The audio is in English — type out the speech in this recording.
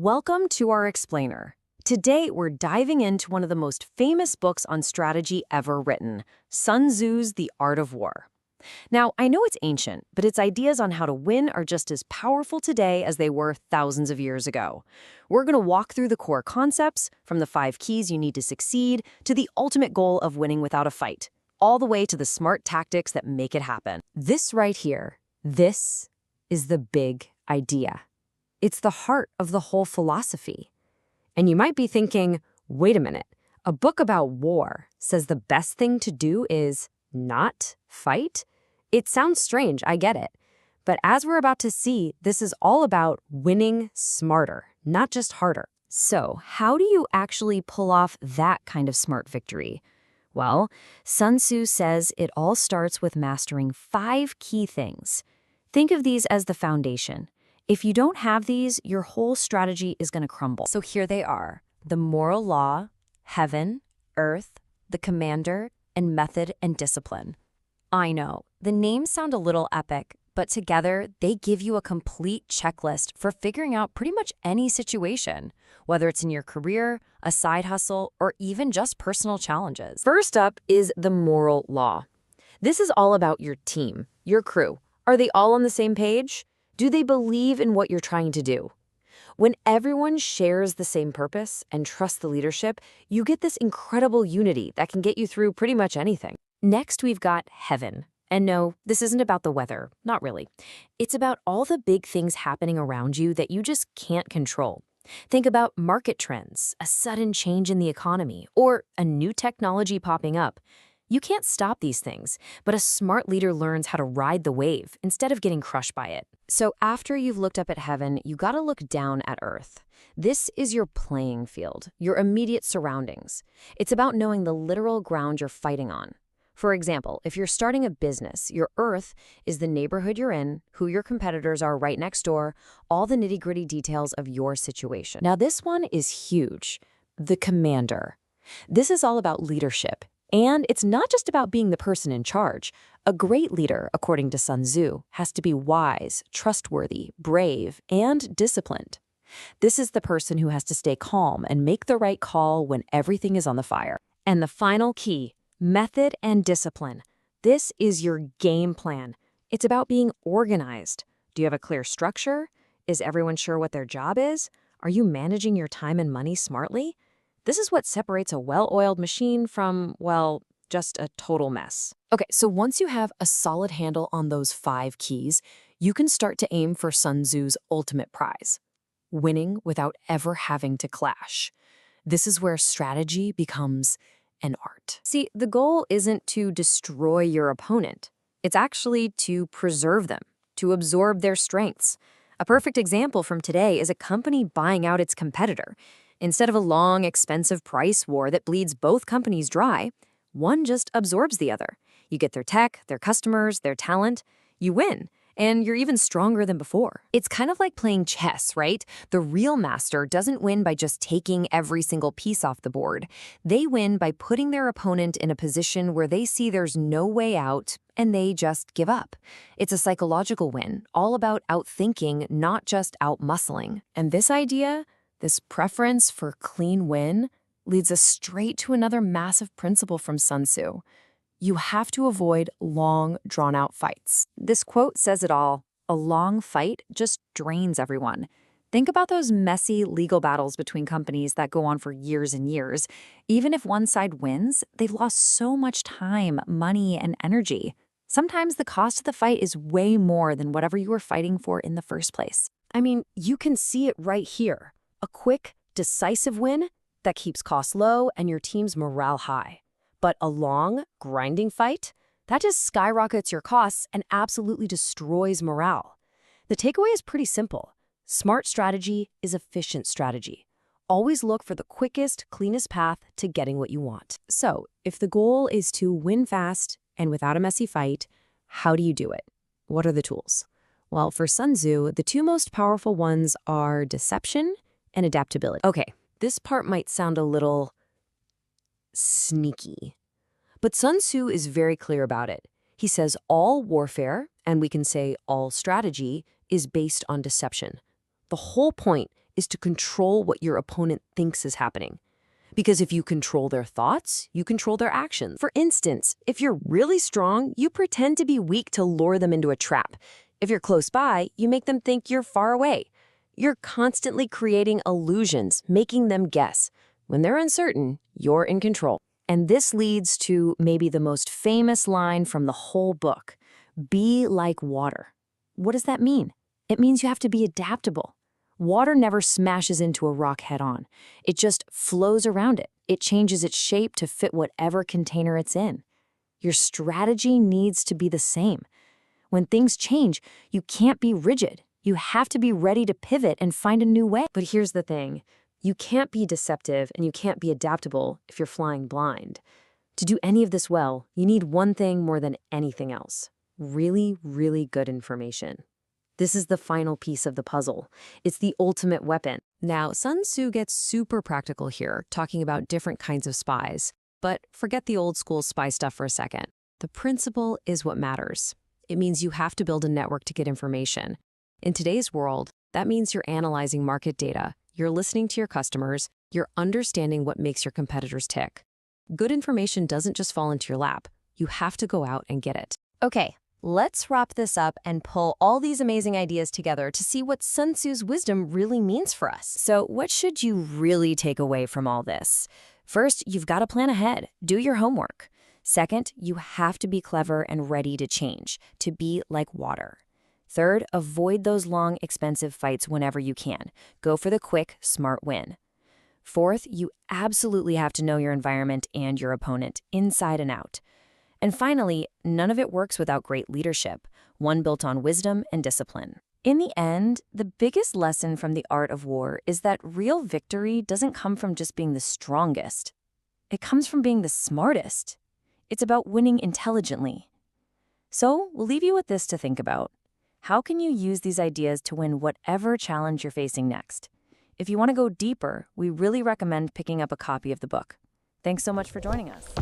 Welcome to our explainer. Today, we're diving into one of the most famous books on strategy ever written, Sun Tzu's The Art of War. Now, I know it's ancient, but its ideas on how to win are just as powerful today as they were thousands of years ago. We're going to walk through the core concepts, from the 5 keys you need to succeed to the ultimate goal of winning without a fight, all the way to the smart tactics that make it happen. This right here, this is the big idea. It's the heart of the whole philosophy. And you might be thinking, wait a minute, a book about war says the best thing to do is not fight? It sounds strange, I get it. But as we're about to see, this is all about winning smarter, not just harder. So, how do you actually pull off that kind of smart victory? Well, Sun Tzu says it all starts with mastering 5 key things. Think of these as the foundation. If you don't have these, your whole strategy is going to crumble. So here they are: the moral law, heaven, earth, the commander, and method and discipline. I know, the names sound a little epic, but together they give you a complete checklist for figuring out pretty much any situation, whether it's in your career, a side hustle, or even just personal challenges. First up is the moral law. This is all about your team, your crew. Are they all on the same page? Do they believe in what you're trying to do? When everyone shares the same purpose and trusts the leadership, you get this incredible unity that can get you through pretty much anything. Next, we've got heaven. And no, this isn't about the weather, not really. It's about all the big things happening around you that you just can't control. Think about market trends, a sudden change in the economy, or a new technology popping up. You can't stop these things, but a smart leader learns how to ride the wave instead of getting crushed by it. So after you've looked up at heaven, you gotta look down at earth. This is your playing field, your immediate surroundings. It's about knowing the literal ground you're fighting on. For example, if you're starting a business, your earth is the neighborhood you're in, who your competitors are right next door, all the nitty-gritty details of your situation. Now this one is huge, the commander. This is all about leadership. And it's not just about being the person in charge. A great leader, according to Sun Tzu, has to be wise, trustworthy, brave, and disciplined. This is the person who has to stay calm and make the right call when everything is on the fire. And the final key, method and discipline. This is your game plan. It's about being organized. Do you have a clear structure? Is everyone sure what their job is? Are you managing your time and money smartly? This is what separates a well-oiled machine from, well, just a total mess. Okay, so once you have a solid handle on those 5 keys, you can start to aim for Sun Tzu's ultimate prize, winning without ever having to clash. This is where strategy becomes an art. See, the goal isn't to destroy your opponent. It's actually to preserve them, to absorb their strengths. A perfect example from today is a company buying out its competitor. Instead of a long, expensive price war that bleeds both companies dry, one just absorbs the other. You get their tech, their customers, their talent. You win, and you're even stronger than before. It's kind of like playing chess, right? The real master doesn't win by just taking every single piece off the board. They win by putting their opponent in a position where they see there's no way out, and they just give up. It's a psychological win, all about outthinking, not just outmuscling. And this idea, this preference for clean win, leads us straight to another massive principle from Sun Tzu. You have to avoid long, drawn-out fights. This quote says it all. A long fight just drains everyone. Think about those messy legal battles between companies that go on for years and years. Even if one side wins, they've lost so much time, money, and energy. Sometimes the cost of the fight is way more than whatever you were fighting for in the first place. I mean, you can see it right here. A quick, decisive win that keeps costs low and your team's morale high. But a long, grinding fight, that just skyrockets your costs and absolutely destroys morale. The takeaway is pretty simple. Smart strategy is efficient strategy. Always look for the quickest, cleanest path to getting what you want. So, if the goal is to win fast and without a messy fight, how do you do it? What are the tools? Well, for Sun Tzu, the 2 most powerful ones are deception and adaptability. Okay, this part might sound a little sneaky, but Sun Tzu is very clear about it. He says all warfare, and we can say all strategy, is based on deception. The whole point is to control what your opponent thinks is happening. Because if you control their thoughts, you control their actions. For instance, if you're really strong, you pretend to be weak to lure them into a trap. If you're close by, you make them think you're far away. You're constantly creating illusions, making them guess. When they're uncertain, you're in control. And this leads to maybe the most famous line from the whole book: be like water. What does that mean? It means you have to be adaptable. Water never smashes into a rock head-on. It just flows around it. It changes its shape to fit whatever container it's in. Your strategy needs to be the same. When things change, you can't be rigid. You have to be ready to pivot and find a new way. But here's the thing. You can't be deceptive and you can't be adaptable if you're flying blind. To do any of this well, you need one thing more than anything else: really, really good information. This is the final piece of the puzzle. It's the ultimate weapon. Now, Sun Tzu gets super practical here, talking about different kinds of spies. But forget the old school spy stuff for a second. The principle is what matters. It means you have to build a network to get information. In today's world, that means you're analyzing market data, you're listening to your customers, you're understanding what makes your competitors tick. Good information doesn't just fall into your lap. You have to go out and get it. Okay, let's wrap this up and pull all these amazing ideas together to see what Sun Tzu's wisdom really means for us. So what should you really take away from all this? First, you've got to plan ahead. Do your homework. Second, you have to be clever and ready to change, to be like water. Third, avoid those long, expensive fights whenever you can. Go for the quick, smart win. Fourth, you absolutely have to know your environment and your opponent, inside and out. And finally, none of it works without great leadership, one built on wisdom and discipline. In the end, the biggest lesson from the art of war is that real victory doesn't come from just being the strongest. It comes from being the smartest. It's about winning intelligently. So we'll leave you with this to think about. How can you use these ideas to win whatever challenge you're facing next? If you want to go deeper, we really recommend picking up a copy of the book. Thanks so much for joining us.